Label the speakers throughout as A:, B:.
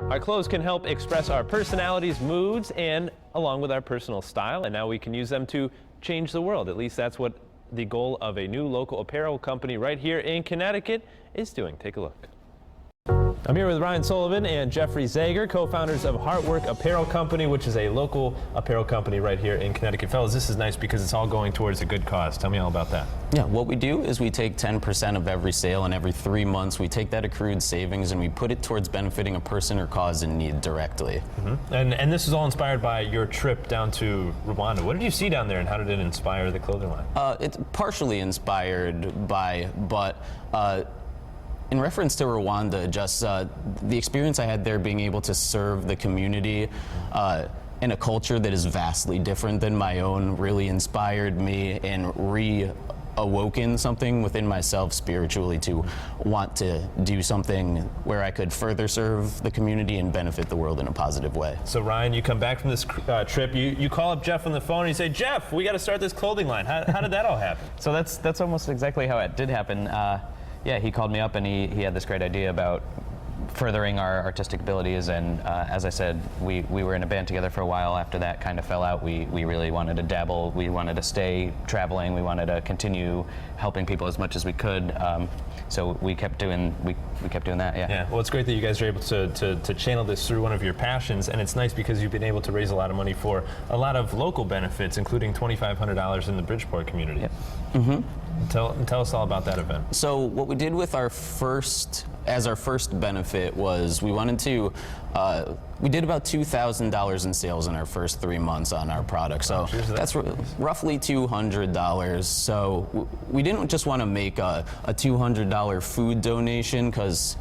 A: Our clothes can help express our personalities, moods, and along with our personal style, and now we can use them to change the world. At least that's what the goal of a new local apparel company right here in Connecticut is doing. Take a look. I'm here with Ryan Sullivan and Jeffrey Zager, co-founders of Heartwork Apparel Company, which is a local apparel company right here in Connecticut. Fellas, this is nice because it's all going towards a good cause. Tell me all about that.
B: Yeah, what we do is we take 10% of every sale, and every 3 months we take that accrued savings and we put it towards benefiting a person or cause in need directly.
A: Mm-hmm. And this is all inspired by your trip down to Rwanda. What did you see down there, and how did it inspire the clothing line?
B: It's partially inspired by, but in reference to Rwanda, just the experience I had there, being able to serve the community in a culture that is vastly different than my own, really inspired me and reawoken something within myself spiritually to want to do something where I could further serve the community and benefit the world in a positive way.
A: So Ryan, you come back from this trip, you call up Jeff on the phone and you say, Jeff, we got to start this clothing line. How did that all happen?
C: So that's almost exactly how it did happen. Yeah, he called me up and he had this great idea about furthering our artistic abilities, and as I said, we were in a band together for a while. After that kind of fell out, we really wanted to dabble, we wanted to stay traveling, we wanted to continue helping people as much as we could, so we kept doing that.
A: Yeah, well, it's great that you guys are able to channel this through one of your passions, and it's nice because you've been able to raise a lot of money for a lot of local benefits, including $2,500 in the Bridgeport community. Yep. Mm-hmm. Tell us all about that event.
B: So what we did with our first benefit was we wanted to, we did about $2,000 in sales in our first 3 months on our product. So that's roughly $200. So we didn't just want to make a $200 food donation, because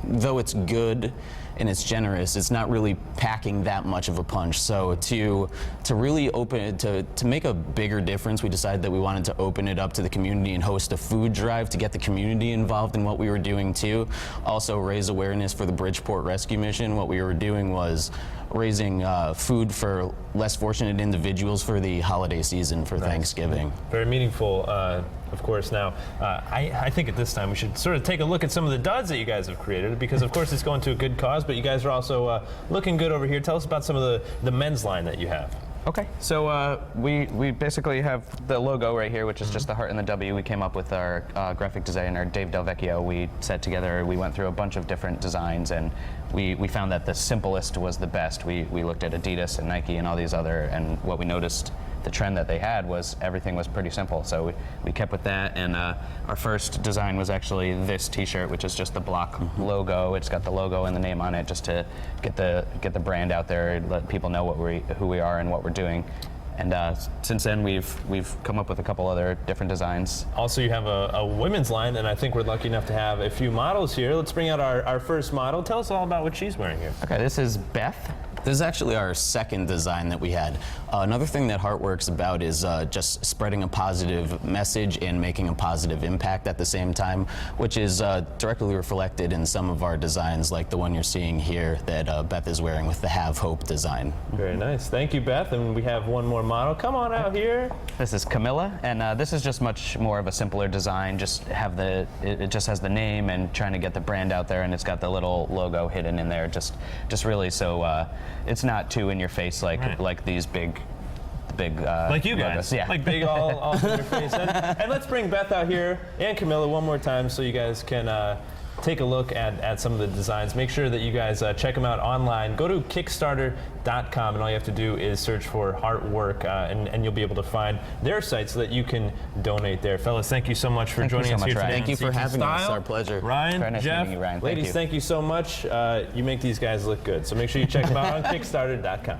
B: though it's good and it's generous, it's not really packing that much of a punch. So to really open it, to make a bigger difference, we decided that we wanted to open it up to the community and host a food drive to get the community involved in what we were doing too. Also raise awareness for the Bridgeport Rescue Mission. What we were doing was raising food for less fortunate individuals for the holiday season for Thanksgiving.
A: Very meaningful, of course. Now, I think at this time we should sort of take a look at some of the duds that you guys have created, because of course it's going to a good cause, but you guys are also looking good over here. Tell us about some of the men's line that you have.
C: Okay, so we basically have the logo right here, which is just the heart and the W. We came up with our graphic designer, Dave Del Vecchio. We sat together, we went through a bunch of different designs, and we found that the simplest was the best. We looked at Adidas and Nike and all these other, and what we noticed, the trend that they had was everything was pretty simple. So we kept with that, and our first design was actually this T-shirt, which is just the block logo. It's got the logo and the name on it, just to get the brand out there, let people know who we are and what we're doing. And since then, we've come up with a couple other different designs.
A: Also, you have a women's line, and I think we're lucky enough to have a few models here. Let's bring out our first model. Tell us all about what she's wearing here.
C: Okay, this is Beth.
B: This is actually our second design that we had. Another thing that Heartwork's about is just spreading a positive message and making a positive impact at the same time, which is directly reflected in some of our designs, like the one you're seeing here that Beth is wearing with the Have Hope design.
A: Very nice. Thank you, Beth. And we have one more model. Come on out here.
C: This is Camilla, and this is just much more of a simpler design. It just has the name and trying to get the brand out there, and it's got the little logo hidden in there, just really so it's not too in your face like these big
A: like you guys,
C: logos. Yeah,
A: like big all in your face. And let's bring Beth out here and Camilla one more time so you guys can take a look at some of the designs. Make sure that you guys check them out online. Go to Kickstarter.com, and all you have to do is search for Heartwork, and you'll be able to find their site so that you can donate there. Fellas, thank you so much for joining us here today.
B: Thank you for having us. Our pleasure.
A: Ryan,
C: Very nice
A: Jeff,
C: meeting you, Ryan.
A: ladies, thank you so much. You make these guys look good, so make sure you check them out on Kickstarter.com.